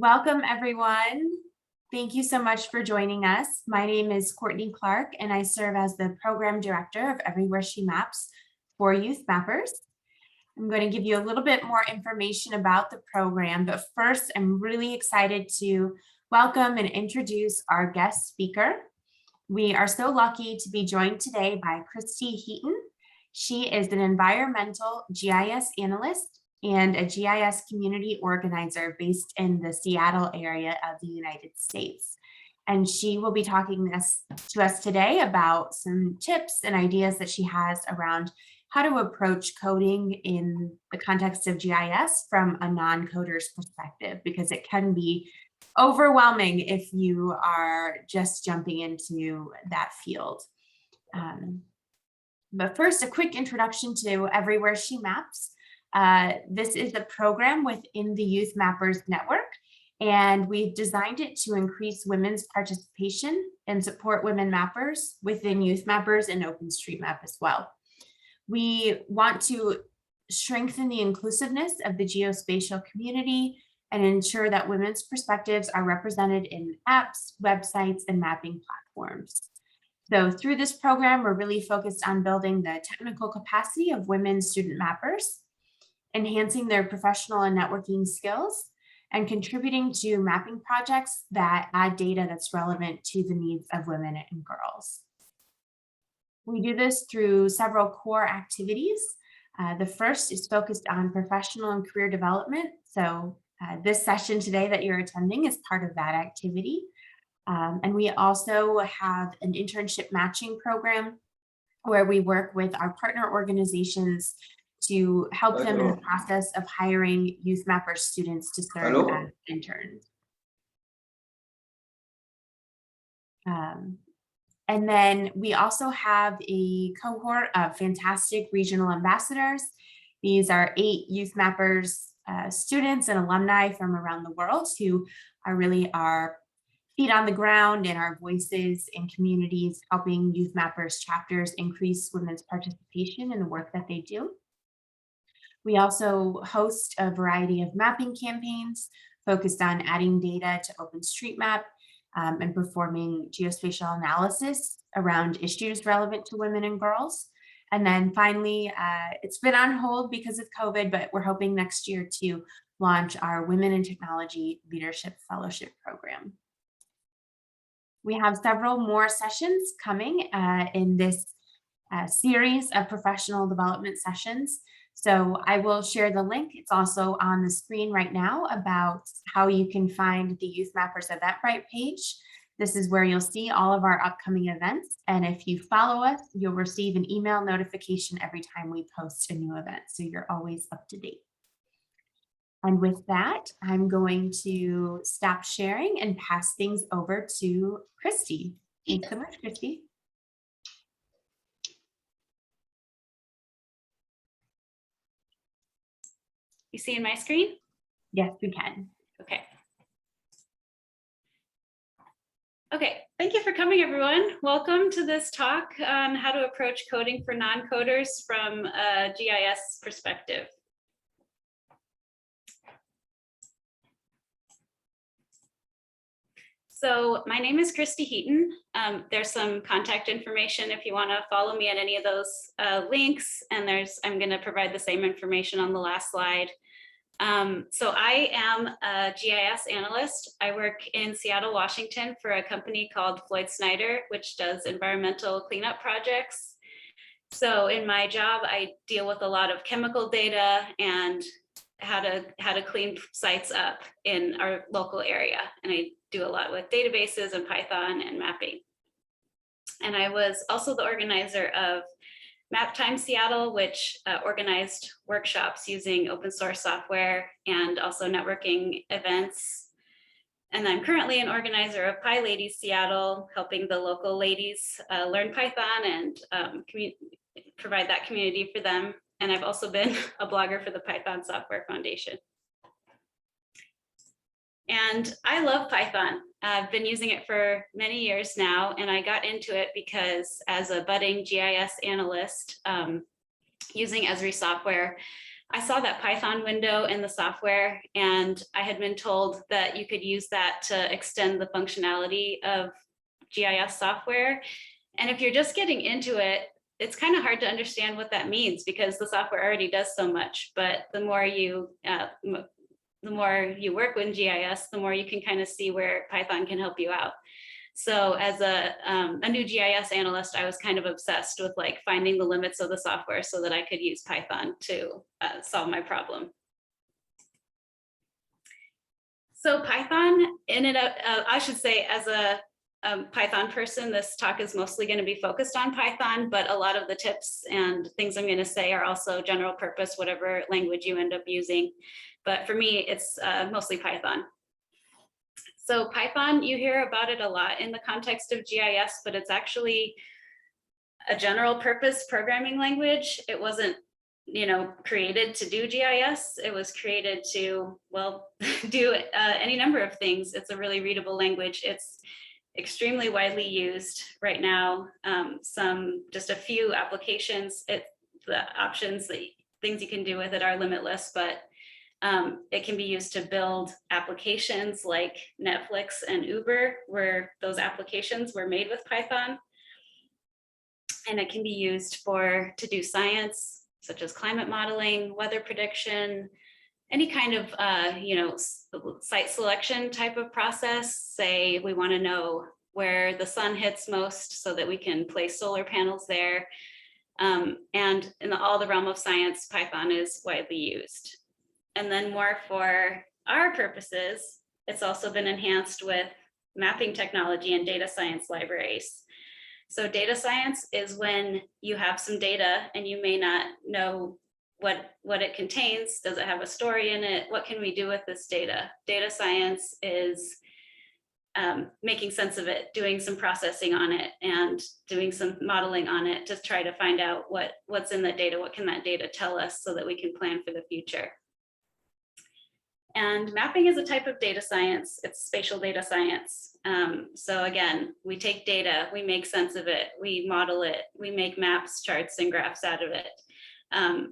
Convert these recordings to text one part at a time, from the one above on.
Welcome, everyone. Thank you so much for joining us. My name is Courtney Clark, and I serve as the Program Director of Everywhere She Maps for YouthMappers. I'm going to give you a little bit more information about the program, but first, I'm really excited to welcome and introduce our guest speaker. We are so lucky to be joined today by Christy Heaton. She is an environmental GIS analyst and a GIS community organizer based in the Seattle area of the United States. And she will be talking to us today about some tips and ideas that she has around how to approach coding in the context of GIS from a non-coder's perspective, because it can be overwhelming if you are just jumping into that field. But first, a quick introduction to Everywhere She Maps. This is a program within the YouthMappers network, and we've designed it to increase women's participation and support women mappers within YouthMappers and OpenStreetMap as well. We want to strengthen the inclusiveness of the geospatial community and ensure that women's perspectives are represented in apps, websites, and mapping platforms. So through this program, we're really focused on building the technical capacity of women student mappers, enhancing their professional and networking skills, and contributing to mapping projects that add data that's relevant to the needs of women and girls. We do this through several core activities. The first is focused on professional and career development. So this session today that you're attending is part of that activity. And we also have an internship matching program where we work with our partner organizations to help them in the process of hiring YouthMappers students to serve as interns. And then we also have a cohort of fantastic regional ambassadors. These are 8 YouthMappers students and alumni from around the world who are really our feet on the ground and our voices in communities, helping YouthMappers chapters increase women's participation in the work that they do. We also host a variety of mapping campaigns focused on adding data to OpenStreetMap and performing geospatial analysis around issues relevant to women and girls. And then finally, it's been on hold because of COVID, but we're hoping next year to launch our Women in Technology Leadership Fellowship Program. We have several more sessions coming in this series of professional development sessions. So I will share the link. It's also on the screen right now about how you can find the YouthMappers Eventbrite page. This is where you'll see all of our upcoming events. And if you follow us, you'll receive an email notification every time we post a new event. So you're always up to date. And with that, I'm going to stop sharing and pass things over to Christy. Thanks so much, Christy. You see my screen? Yes, we can. Okay. Okay, thank you for coming, everyone. Welcome to this talk on how to approach coding for non-coders from a GIS perspective. So my name is Christy Heaton. There's some contact information if you want to follow me at any of those links, and I'm going to provide the same information on the last slide. So I am a GIS analyst. I work in Seattle, Washington for a company called Floyd Snyder, which does environmental cleanup projects. So in my job, I deal with a lot of chemical data and how to clean sites up in our local area. And I do a lot with databases and Python and mapping. And I was also the organizer of Map Time Seattle, which organized workshops using open source software and also networking events. And I'm currently an organizer of PyLadies Seattle, helping the local ladies learn Python and provide that community for them. And I've also been a blogger for the Python Software Foundation. And I love Python. I've been using it for many years now, and I got into it because as a budding GIS analyst using Esri software, I saw that Python window in the software, and I had been told that you could use that to extend the functionality of GIS software. And if you're just getting into it, it's kind of hard to understand what that means because the software already does so much. But the more you work with GIS, the more you can kind of see where Python can help you out. So as a new GIS analyst, I was kind of obsessed with like finding the limits of the software so that I could use Python to solve my problem. So Python, I should say, as a Python person, this talk is mostly going to be focused on Python, but a lot of the tips and things I'm going to say are also general purpose, whatever language you end up using. But for me, it's mostly Python. So Python, you hear about it a lot in the context of GIS, but it's actually a general purpose programming language. It wasn't, created to do GIS. It was created to, well, do any number of things. It's a really readable language. It's extremely widely used right now. Just a few applications. The options, things you can do with it are limitless, but it can be used to build applications like Netflix and Uber, where those applications were made with Python. And it can be used to do science, such as climate modeling, weather prediction, any kind of site selection type of process. Say we want to know where the sun hits most so that we can place solar panels there. And in all the realm of science, Python is widely used. And then more for our purposes, it's also been enhanced with mapping technology and data science libraries. So data science is when you have some data and you may not know what it contains. Does it have a story in it? What can we do with this data? Data science is making sense of it, doing some processing on it and doing some modeling on it to try to find out what's in that data. What can that data tell us so that we can plan for the future? And mapping is a type of data science. It's spatial data science. So again, we take data, we make sense of it, we model it, we make maps, charts, and graphs out of it.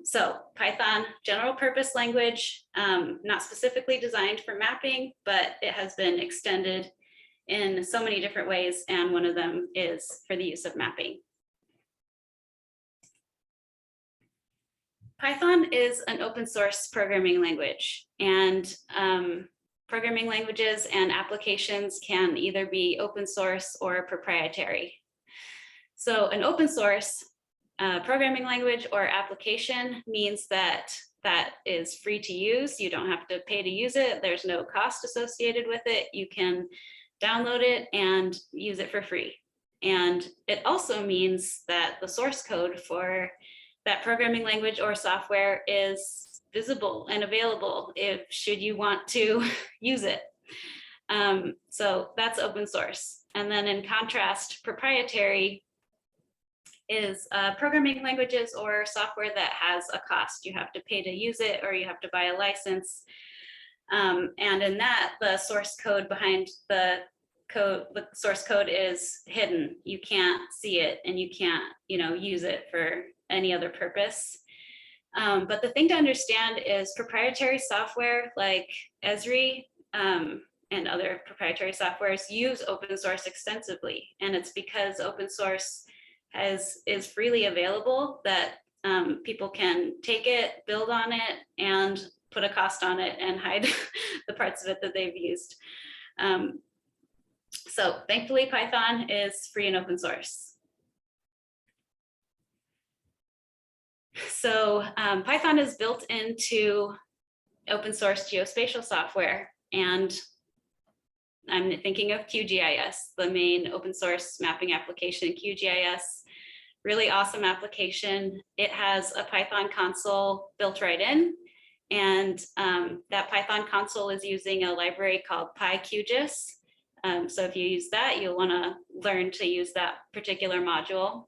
So Python, general purpose language, not specifically designed for mapping, but it has been extended in so many different ways. And one of them is for the use of mapping. Python is an open source programming language, and programming languages and applications can either be open source or proprietary. So an open source programming language or application means that is free to use. You don't have to pay to use it. There's no cost associated with it. You can download it and use it for free. And it also means that the source code for that programming language or software is visible and available should you want to use it. So that's open source. And then in contrast, proprietary is programming languages or software that has a cost. You have to pay to use it or you have to buy a license. And in that, the source code behind the source code is hidden. You can't see it and you can't, use it for any other purpose. But the thing to understand is proprietary software like Esri and other proprietary softwares use open source extensively. And it's because open source is freely available that people can take it, build on it, and put a cost on it and hide the parts of it that they've used. So thankfully, Python is free and open source. So Python is built into open source geospatial software. And I'm thinking of QGIS, the main open source mapping application, QGIS. Really awesome application. It has a Python console built right in. And that Python console is using a library called PyQGIS. So if you use that, you'll want to learn to use that particular module.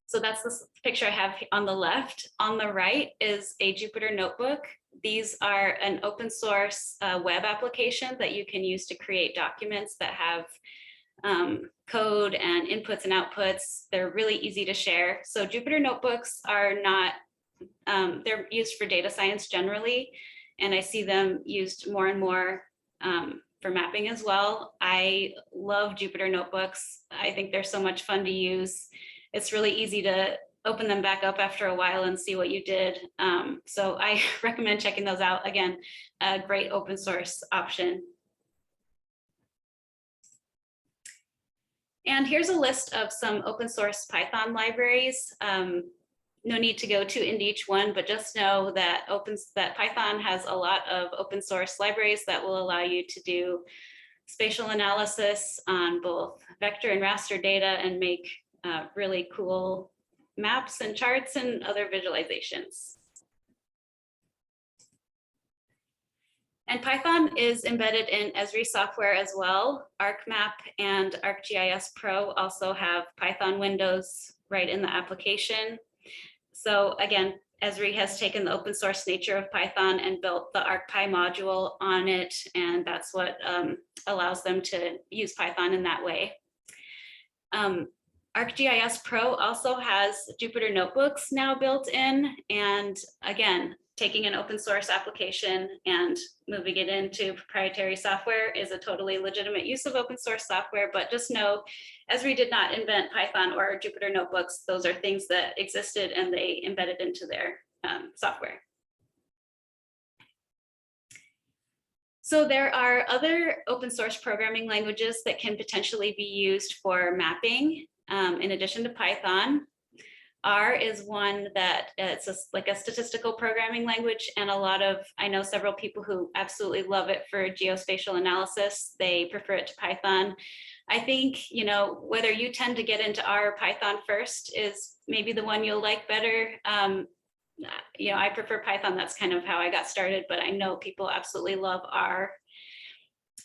So that's the picture I have on the left. On the right is a Jupyter notebook. These are an open source web application that you can use to create documents that have code and inputs and outputs. They're really easy to share. So Jupyter notebooks are not they're used for data science generally, and I see them used more and more for mapping as well. I love Jupyter notebooks. I think they're so much fun to use. It's really easy to open them back up after a while and see what you did. So I recommend checking those out. Again, a great open source option. And here's a list of some open source Python libraries. No need to go into each one, but just know that Python has a lot of open source libraries that will allow you to do spatial analysis on both vector and raster data and make really cool maps and charts and other visualizations. And Python is embedded in Esri software as well. ArcMap and ArcGIS Pro also have Python windows right in the application. So again, Esri has taken the open source nature of Python and built the ArcPy module on it, and that's what allows them to use Python in that way. ArcGIS Pro also has Jupyter notebooks now built in, and again, taking an open source application and moving it into proprietary software is a totally legitimate use of open source software, but just know Esri did not invent Python or Jupyter notebooks. Those are things that existed and they embedded into their software. So there are other open source programming languages that can potentially be used for mapping in addition to Python. R is one that it's like a statistical programming language, and I know several people who absolutely love it for geospatial analysis. They prefer it to Python. I think, whether you tend to get into R or Python first is maybe the one you'll like better. I prefer Python. That's kind of how I got started, but I know people absolutely love R.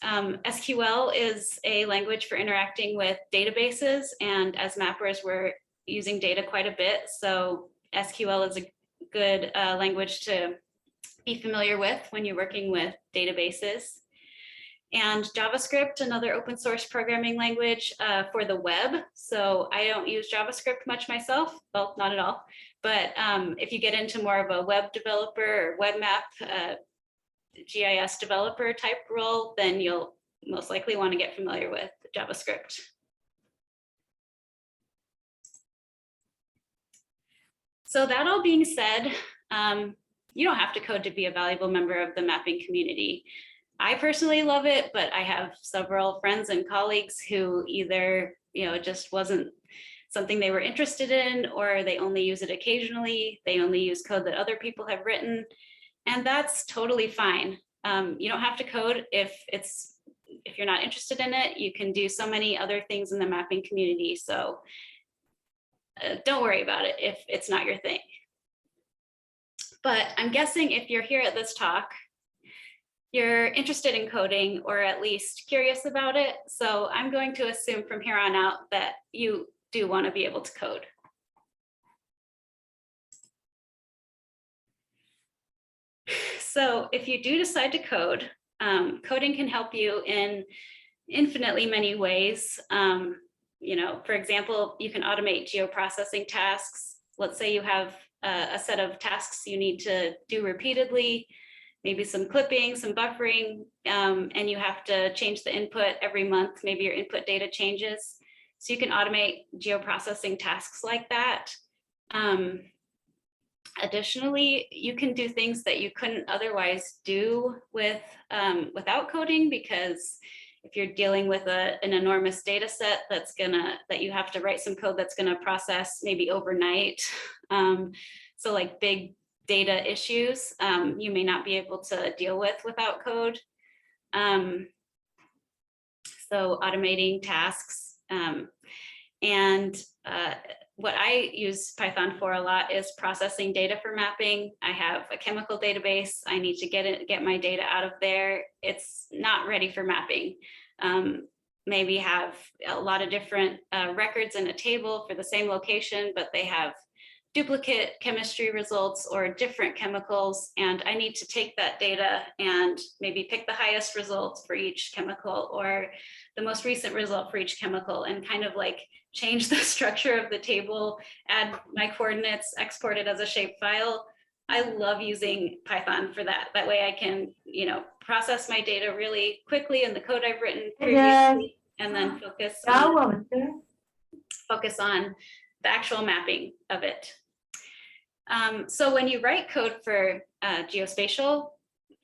SQL is a language for interacting with databases, and as mappers, we're using data quite a bit. So SQL is a good language to be familiar with when you're working with databases. And JavaScript, another open source programming language for the web. So I don't use JavaScript much myself, well, not at all. But if you get into more of a web developer or web map, GIS developer type role, then you'll most likely want to get familiar with JavaScript. So that all being said, you don't have to code to be a valuable member of the mapping community. I personally love it, but I have several friends and colleagues who either, it just wasn't something they were interested in, or they only use it occasionally. They only use code that other people have written, and that's totally fine. You don't have to code if you're not interested in it. You can do so many other things in the mapping community. So don't worry about it if it's not your thing. But I'm guessing if you're here at this talk, you're interested in coding, or at least curious about it. So I'm going to assume from here on out that you do want to be able to code. So if you do decide to code, coding can help you in infinitely many ways. For example, you can automate geoprocessing tasks. Let's say you have a set of tasks you need to do repeatedly, maybe some clipping, some buffering, and you have to change the input every month. Maybe your input data changes. So you can automate geoprocessing tasks like that. Additionally, you can do things that you couldn't otherwise do without coding, because if you're dealing with an enormous data set that you have to write some code that's going to process maybe overnight. So like big data issues, you may not be able to deal with without code. So automating tasks. What I use Python for a lot is processing data for mapping. I have a chemical database. I need to get my data out of there. It's not ready for mapping. Maybe have a lot of different records in a table for the same location, but they have duplicate chemistry results or different chemicals. And I need to take that data and maybe pick the highest results for each chemical or the most recent result for each chemical and kind of like change the structure of the table, add my coordinates, export it as a shapefile. I love using Python for that. That way I can, process my data really quickly in the code I've written previously, and then focus on the actual mapping of it. So when you write code for geospatial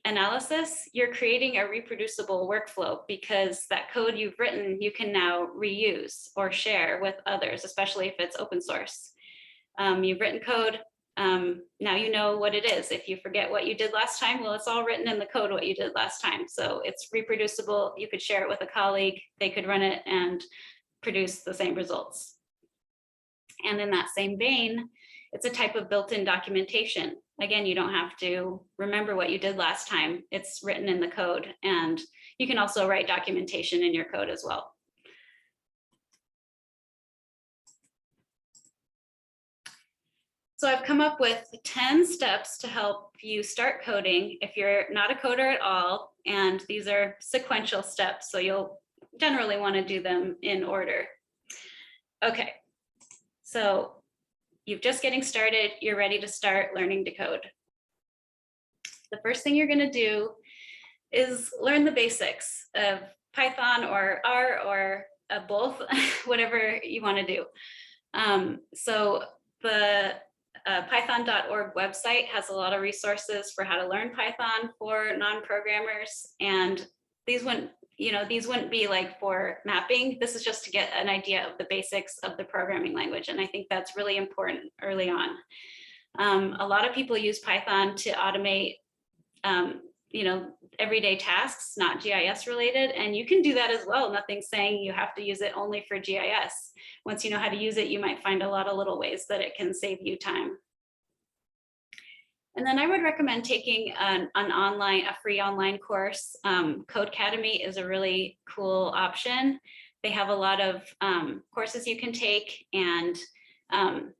analysis, you're creating a reproducible workflow, because that code you've written, you can now reuse or share with others, especially if it's open source. You've written code, now you know what it is. If you forget what you did last time, well, it's all written in the code what you did last time. So it's reproducible. You could share it with a colleague, they could run it and produce the same results. And in that same vein, it's a type of built-in documentation. Again, you don't have to remember what you did last time. It's written in the code, and you can also write documentation in your code as well. So I've come up with 10 steps to help you start coding if you're not a coder at all, and these are sequential steps, so you'll generally want to do them in order. Okay, so you're just getting started, you're ready to start learning to code. The first thing you're going to do is learn the basics of Python or R or both, whatever you want to do. So the python.org website has a lot of resources for how to learn Python for non-programmers, and these wouldn't be like for mapping. This is just to get an idea of the basics of the programming language, and I think that's really important early on. A lot of people use Python to automate everyday tasks, not GIS related, and you can do that as well. Nothing's saying you have to use it only for GIS. Once you know how to use it, you might find a lot of little ways that it can save you time. And then I would recommend taking a free online course. Codecademy is a really cool option. They have a lot of courses you can take, and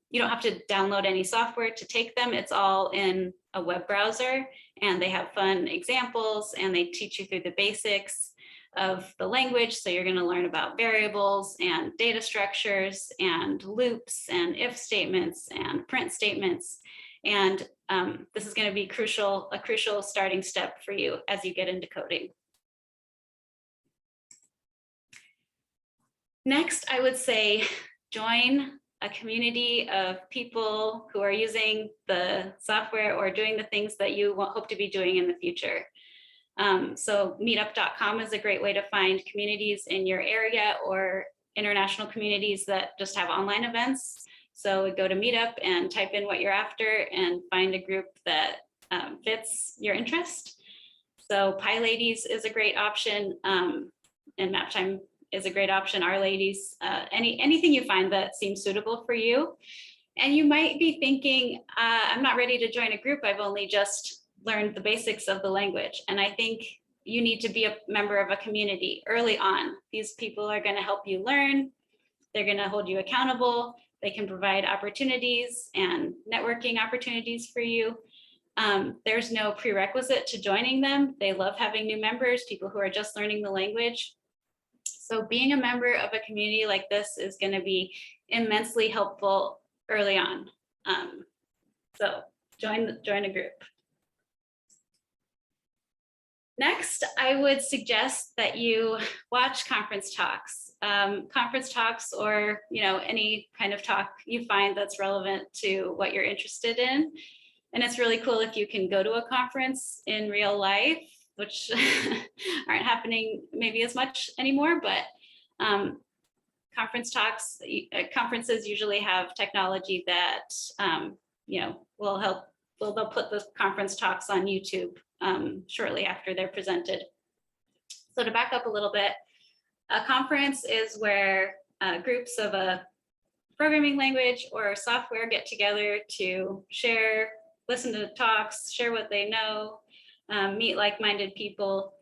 you don't have to download any software to take them. It's all in a web browser, and they have fun examples, and they teach you through the basics of the language. So you're going to learn about variables and data structures and loops and if statements and print statements. And this is going to be a crucial starting step for you as you get into coding. Next, I would say join a community of people who are using the software or doing the things that you hope to be doing in the future. So meetup.com is a great way to find communities in your area or international communities that just have online events. So go to Meetup and type in what you're after and find a group that fits your interest. So PyLadies is a great option, and MapTime is a great option. Our Ladies, anything you find that seems suitable for you. And you might be thinking, I'm not ready to join a group. I've only just learned the basics of the language. And I think you need to be a member of a community early on. These people are going to help you learn. They're going to hold you accountable. They can provide opportunities and networking opportunities for you. There's no prerequisite to joining them. They love having new members, people who are just learning the language. So being a member of a community like this is going to be immensely helpful early on. So join a group. Next, I would suggest that you watch conference talks. Conference talks, or any kind of talk you find that's relevant to what you're interested in. And it's really cool if you can go to a conference in real life, which aren't happening maybe as much anymore, but conferences usually have technology that will help. Well, they'll put the conference talks on YouTube shortly after they're presented. So to back up a little bit, a conference is where groups of a programming language or software get together to share, listen to talks, share what they know, meet like-minded people.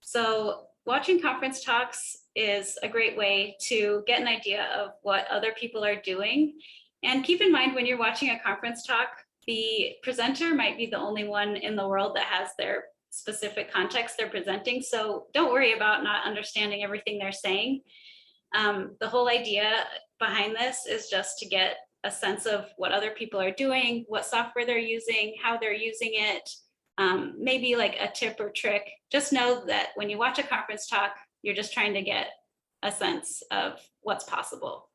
So watching conference talks is a great way to get an idea of what other people are doing. And keep in mind, when you're watching a conference talk, the presenter might be the only one in the world that has their specific context they're presenting. So don't worry about not understanding everything they're saying. The whole idea behind this is just to get a sense of what other people are doing, what software they're using, how they're using it, maybe like a tip or trick. Just know that when you watch a conference talk, you're just trying to get a sense of what's possible.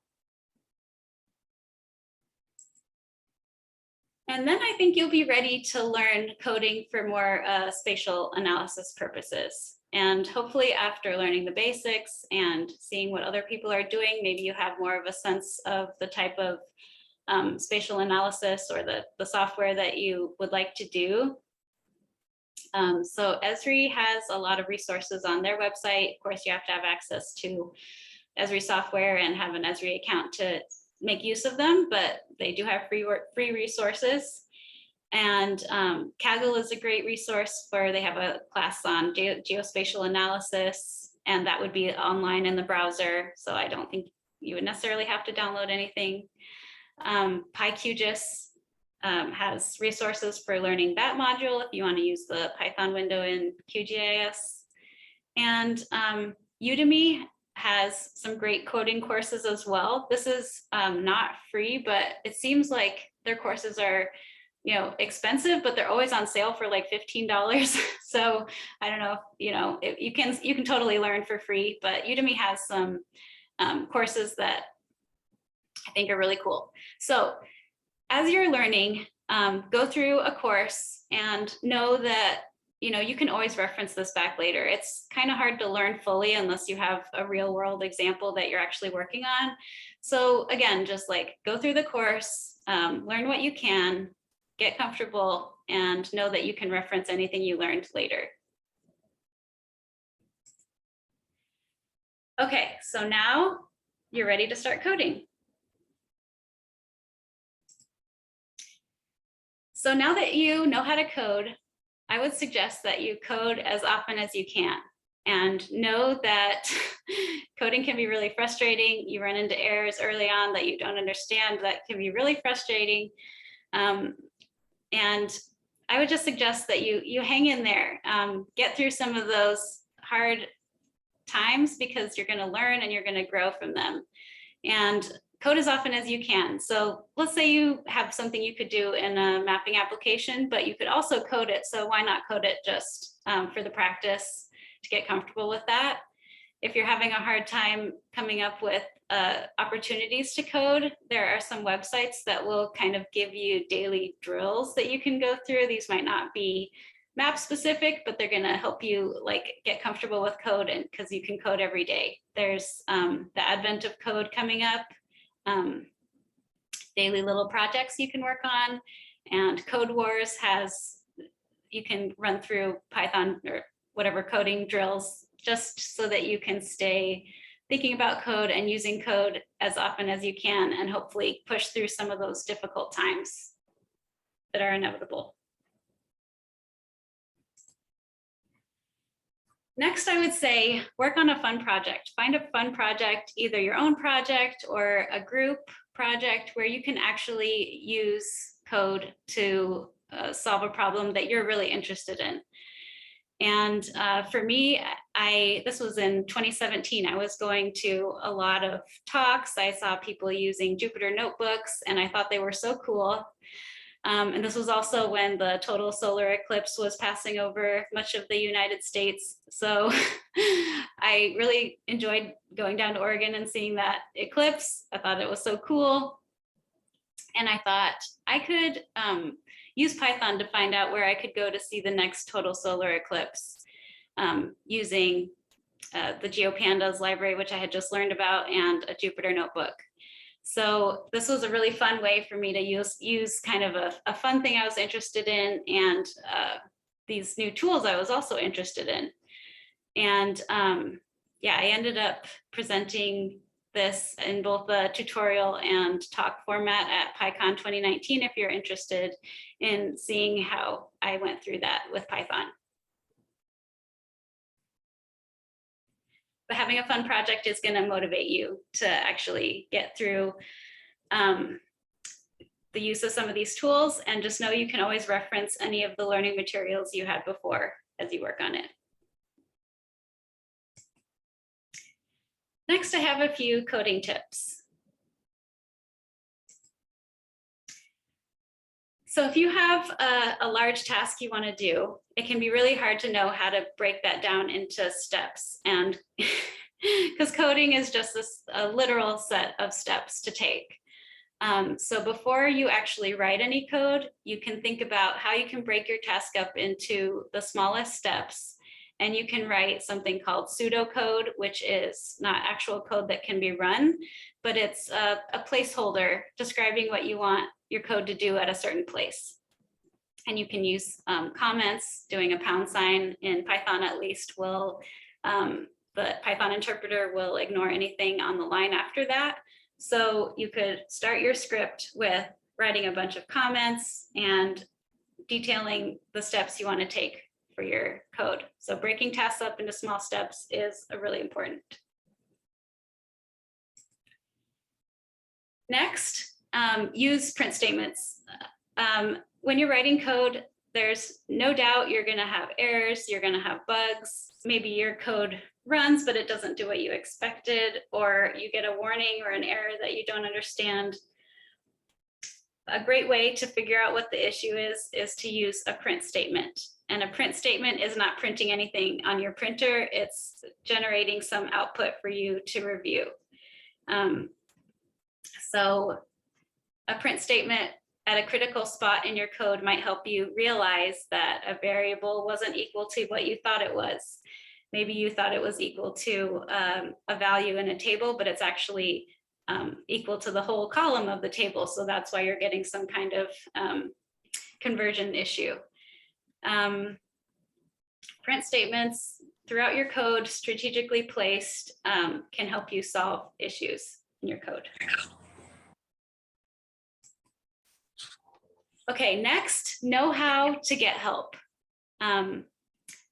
And then I think you'll be ready to learn coding for more spatial analysis purposes. And hopefully after learning the basics and seeing what other people are doing, maybe you have more of a sense of the type of spatial analysis or the software that you would like to do. So Esri has a lot of resources on their website. Of course, you have to have access to Esri software and have an Esri account to make use of them, but they do have free resources. And Kaggle is a great resource where they have a class on geospatial analysis, and that would be online in the browser. So I don't think you would necessarily have to download anything. PyQGIS has resources for learning that module if you want to use the Python window in QGIS. And Udemy has some great coding courses as well. This is not free, but it seems like their courses are, you know, expensive, but they're always on sale for like $15. So I don't know, you know, you can totally learn for free, but Udemy has some courses that I think are really cool. So as you're learning, go through a course and know that, you know, you can always reference this back later. It's kind of hard to learn fully unless you have a real world example that you're actually working on. So again, just like go through the course, learn what you can, get comfortable, and know that you can reference anything you learned later. Okay, so now you're ready to start coding. So now that you know how to code, I would suggest that you code as often as you can, and know that coding can be really frustrating. You run into errors early on that you don't understand that can be really frustrating. And I would just suggest that you hang in there, get through some of those hard times, because you're going to learn and you're going to grow from them. And code as often as you can. So let's say you have something you could do in a mapping application, but you could also code it. So why not code it just for the practice to get comfortable with that? If you're having a hard time coming up with opportunities to code, there are some websites that will kind of give you daily drills that you can go through. These might not be map specific, but they're going to help you like get comfortable with code, and because you can code every day. There's the advent of code coming up. Daily little projects you can work on, and Code Wars has, you can run through Python or whatever coding drills just so that you can stay thinking about code and using code as often as you can, and hopefully push through some of those difficult times that are inevitable. Next, I would say work on a fun project. Find a fun project, either your own project or a group project where you can actually use code to solve a problem that you're really interested in. And for me, this was in 2017. I was going to a lot of talks. I saw people using Jupyter notebooks, and I thought they were so cool. And this was also when the total solar eclipse was passing over much of the United States. So I really enjoyed going down to Oregon and seeing that eclipse. I thought it was so cool. And I thought I could use Python to find out where I could go to see the next total solar eclipse using the GeoPandas library, which I had just learned about, and a Jupyter notebook. So this was a really fun way for me to use kind of a fun thing I was interested in, and these new tools I was also interested in. And yeah, I ended up presenting this in both the tutorial and talk format at PyCon 2019 if you're interested in seeing how I went through that with Python. But having a fun project is going to motivate you to actually get through the use of some of these tools, and just know you can always reference any of the learning materials you had before as you work on it. Next, I have a few coding tips. So if you have a large task you want to do, it can be really hard to know how to break that down into steps. And because coding is just a literal set of steps to take. So before you actually write any code, you can think about how you can break your task up into the smallest steps. And you can write something called pseudocode, which is not actual code that can be run, but it's a placeholder describing what you want your code to do at a certain place. And you can use comments. Doing a pound sign in Python at least will, the Python interpreter will ignore anything on the line after that. So you could start your script with writing a bunch of comments and detailing the steps you want to take for your code. So breaking tasks up into small steps is really important. Next, use print statements. When you're writing code, there's no doubt you're going to have errors, you're going to have bugs. Maybe your code runs, but it doesn't do what you expected, or you get a warning or an error that you don't understand. A great way to figure out what the issue is to use a print statement. And a print statement is not printing anything on your printer, it's generating some output for you to review. So a print statement at a critical spot in your code might help you realize that a variable wasn't equal to what you thought it was. Maybe you thought it was equal to a value in a table, but it's actually equal to the whole column of the table. So that's why you're getting some kind of conversion issue. Print statements throughout your code, strategically placed, can help you solve issues in your code. Okay, next, know how to get help.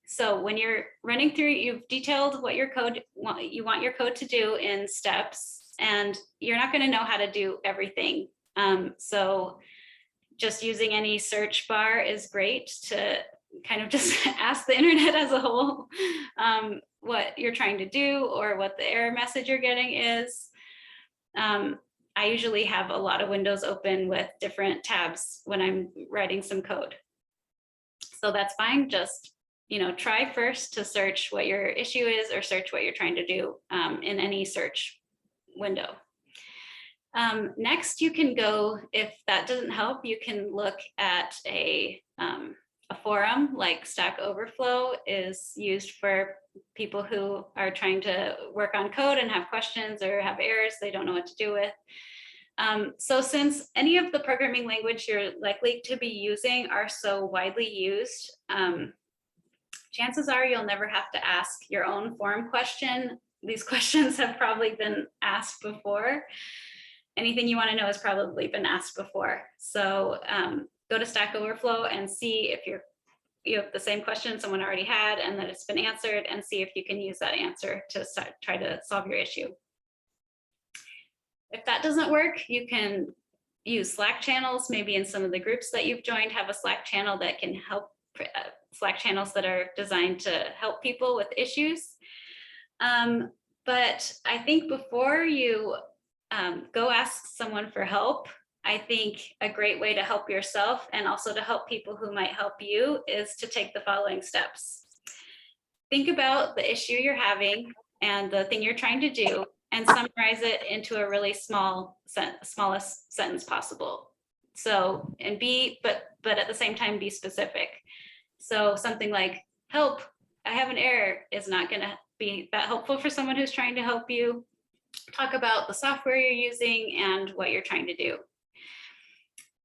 So when you're running through, you've detailed what your code, you want your code to do in steps, and you're not going to know how to do everything. So just using any search bar is great to kind of just ask the internet as a whole what you're trying to do or what the error message you're getting is. I usually have a lot of windows open with different tabs when I'm writing some code. So that's fine. Just, try first to search what your issue is or search what you're trying to do in any search window. Next, you can go, if that doesn't help, you can look at a forum like Stack Overflow is used for people who are trying to work on code and have questions or have errors they don't know what to do with. So since any of the programming language you're likely to be using are so widely used, chances are you'll never have to ask your own forum question. These questions have probably been asked before. Anything you want to know has probably been asked before. So go to Stack Overflow and see if you have the same question someone already had and that it's been answered, and see if you can use that answer to try to solve your issue. If that doesn't work, you can use Slack channels. Maybe in some of the groups that you've joined have a Slack channel that can help, Slack channels that are designed to help people with issues. But I think before you go ask someone for help, I think a great way to help yourself and also to help people who might help you is to take the following steps. Think about the issue you're having and the thing you're trying to do, and summarize it into a really smallest sentence possible. So, and but at the same time, be specific. So something like, help, I have an error, is not going to be that helpful for someone who's trying to help you. Talk about the software you're using and what you're trying to do.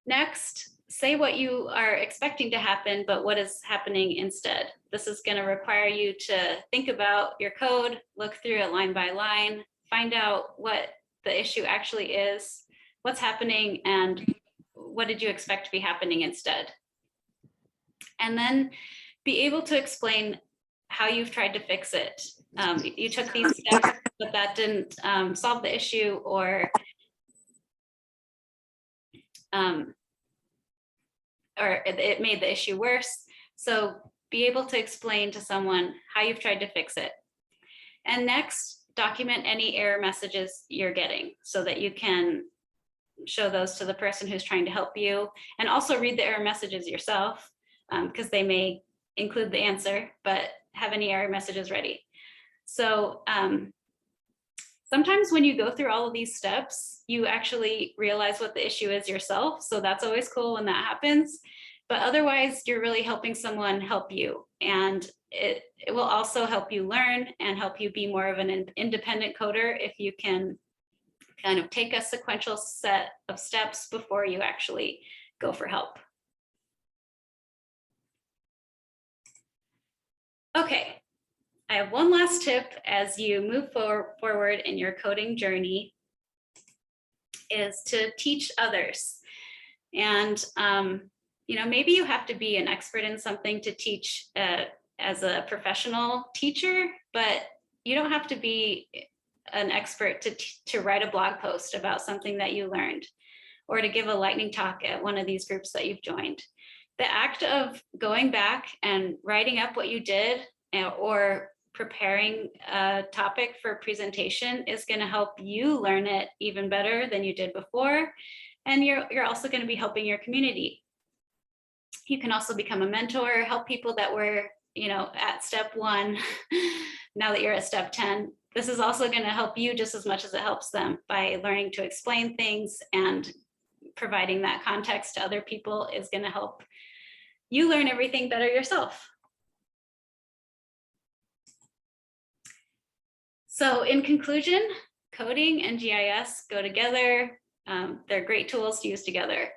Next, say what you are expecting to happen, but what is happening instead. This is going to require you to think about your code, look through it line by line, find out what the issue actually is, what's happening, and what did you expect to be happening instead. And then be able to explain how you've tried to fix it. You took these steps, but that didn't solve the issue, or it made the issue worse. So be able to explain to someone how you've tried to fix it. And next, document any error messages you're getting so that you can show those to the person who's trying to help you, and also read the error messages yourself, because they may include the answer, but have any error messages ready. So sometimes when you go through all of these steps, you actually realize what the issue is yourself. So that's always cool when that happens. But otherwise, you're really helping someone help you. And it will also help you learn and help you be more of an independent coder if you can kind of take a sequential set of steps before you actually go for help. Okay. I have one last tip as you move forward in your coding journey, is to teach others. And, you know, maybe you have to be an expert in something to teach as a professional teacher, but you don't have to be an expert to write a blog post about something that you learned, or to give a lightning talk at one of these groups that you've joined. The act of going back and writing up what you did, or preparing a topic for a presentation, is going to help you learn it even better than you did before. And you're also going to be helping your community. You can also become a mentor, help people that were, you know, at step 1, now that you're at step 10. This is also going to help you just as much as it helps them, by learning to explain things, and providing that context to other people is going to help you learn everything better yourself. So in conclusion, coding and GIS go together. They're great tools to use together.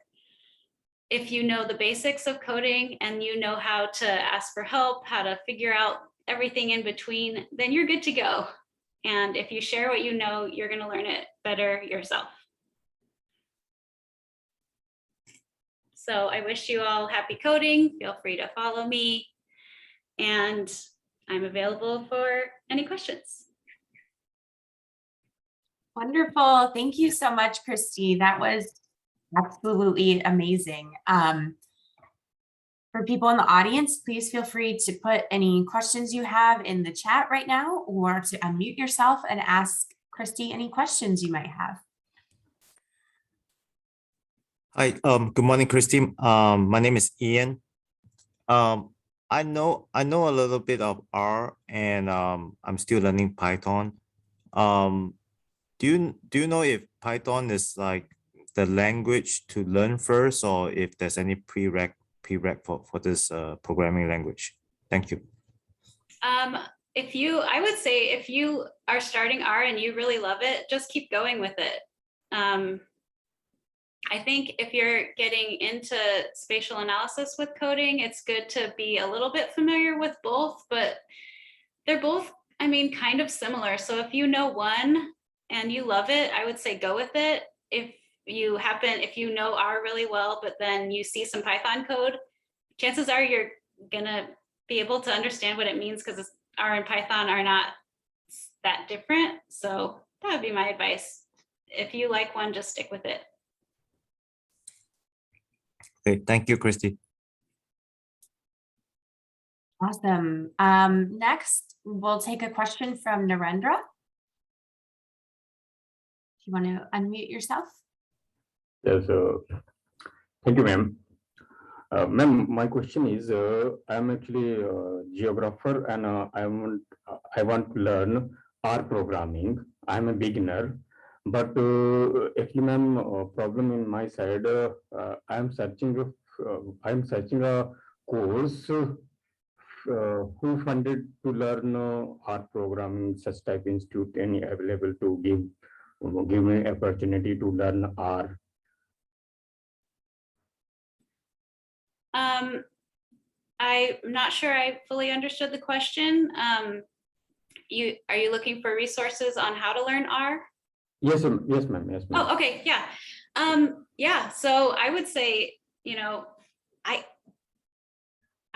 If you know the basics of coding and you know how to ask for help, how to figure out everything in between, then you're good to go. And if you share what you know, you're going to learn it better yourself. So I wish you all happy coding. Feel free to follow me, and I'm available for any questions. Wonderful. Thank you so much, Christy. That was absolutely amazing. For people in the audience, please feel free to put any questions you have in the chat right now, or to unmute yourself and ask Christy any questions you might have. Hi, good morning, Christy. My name is Ian. I know a little bit of R, and I'm still learning Python. Do you know if Python is like the language to learn first, or if there's any prereq for this programming language? Thank you. I would say if you are starting R and you really love it, just keep going with it. I think if you're getting into spatial analysis with coding, it's good to be a little bit familiar with both, but they're both, I mean, kind of similar. So if you know one and you love it, I would say go with it. If you know R really well, but then you see some Python code, chances are you're gonna be able to understand what it means, because R and Python are not that different. So that would be my advice. If you like one, just stick with it. Okay, thank you, Christy. Awesome. Next, we'll take a question from Narendra. If you want to unmute yourself. Yes, thank you, ma'am. Ma'am, my question is, I'm actually a geographer, and I want to learn R programming. I'm a beginner, but actually, ma'am, problem in my side. I'm searching a course. Who funded to learn R programming? Such type institute any available to give me opportunity to learn R? I'm not sure I fully understood the question. Are you looking for resources on how to learn R? Yes, ma'am. Yes, ma'am. Yes, ma'am. Oh, okay, yeah. Yeah, so I would say, you know,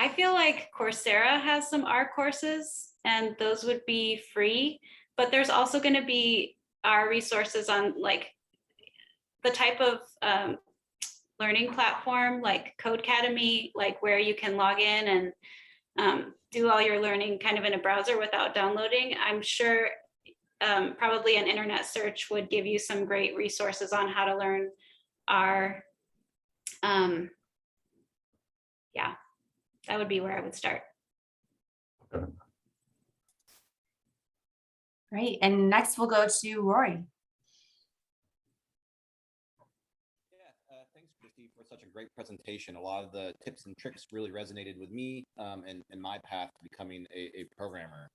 I feel like Coursera has some R courses, and those would be free, but there's also going to be R resources on like the type of learning platform like Codecademy, like where you can log in and do all your learning kind of in a browser without downloading. I'm sure probably an internet search would give you some great resources on how to learn R. Yeah, that would be where I would start. Great. And next we'll go to Rory. Thanks, Christy, for such a great presentation. A lot of the tips and tricks really resonated with me and my path to becoming a programmer.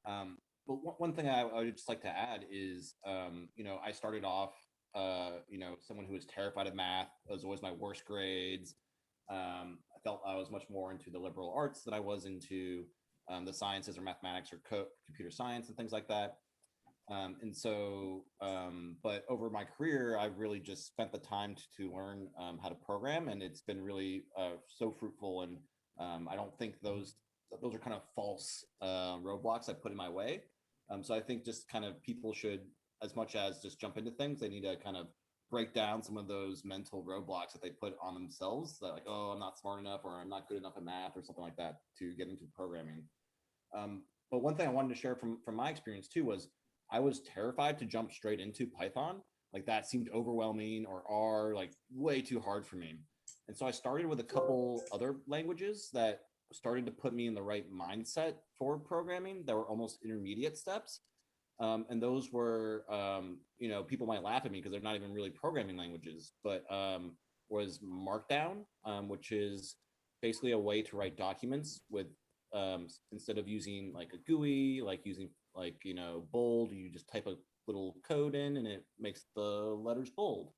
But one thing I would just like to add is, I started off, someone who was terrified of math. It was always my worst grades. I felt I was much more into the liberal arts than I was into the sciences or mathematics or computer science and things like that. But over my career, I've really just spent the time to learn how to program, and it's been really so fruitful. And I don't think those are kind of false roadblocks I put in my way. So I think just kind of people should, as much as just jump into things, they need to kind of break down some of those mental roadblocks that they put on themselves, that like, oh, I'm not smart enough, or I'm not good enough at math or something like that to get into programming. But one thing I wanted to share from my experience too was I was terrified to jump straight into Python. Like that seemed overwhelming, or R, like way too hard for me. And so I started with a couple other languages that started to put me in the right mindset for programming that were almost intermediate steps. And those were, people might laugh at me because they're not even really programming languages, but was Markdown, which is basically a way to write documents with, instead of using like a GUI, like using like, bold, you just type a little code in and it makes the letters bold.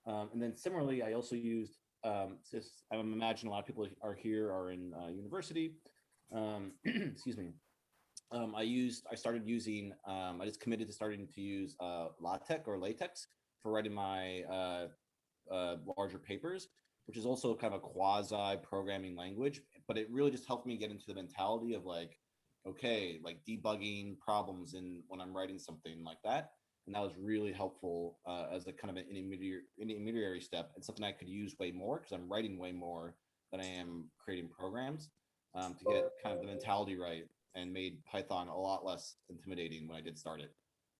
And then similarly, I also used, I imagine a lot of people are in university. Excuse me. I started using, I just committed to starting to use LaTeX for writing my larger papers, which is also kind of a quasi programming language, but it really just helped me get into the mentality of like, okay, like debugging problems when I'm writing something like that. And that was really helpful as a kind of an intermediary step, and something I could use way more because I'm writing way more than I am creating programs, to get kind of the mentality right, and made Python a lot less intimidating when I did start it.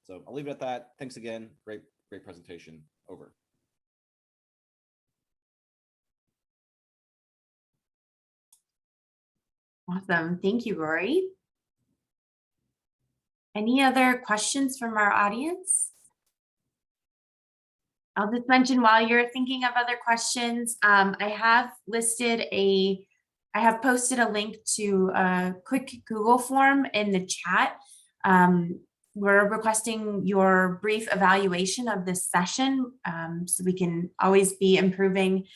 So I'll leave it at that. Thanks again. Great presentation. Over. Awesome. Thank you, Rory. Any other questions from our audience? I'll just mention while you're thinking of other questions, I have posted a link to a quick Google form in the chat. We're requesting your brief evaluation of this session, so we can always be improving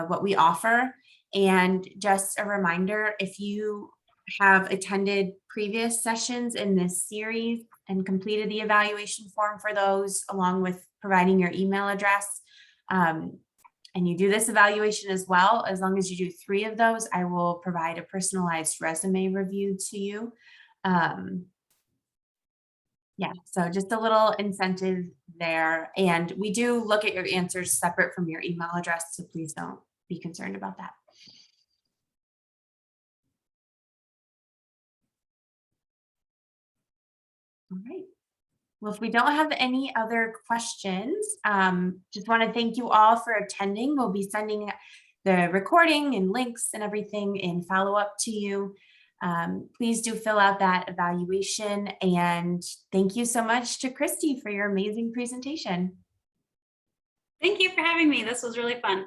what we offer. And just a reminder, if you have attended previous sessions in this series and completed the evaluation form for those, along with providing your email address, and you do this evaluation as well, as long as you do 3 of those, I will provide a personalized resume review to you. Yeah, so just a little incentive there. And we do look at your answers separate from your email address, so please don't be concerned about that. All right. Well, if we don't have any other questions, just want to thank you all for attending. We'll be sending the recording and links and everything in follow-up to you. Please do fill out that evaluation, and thank you so much to Christy for your amazing presentation. Thank you for having me. This was really fun.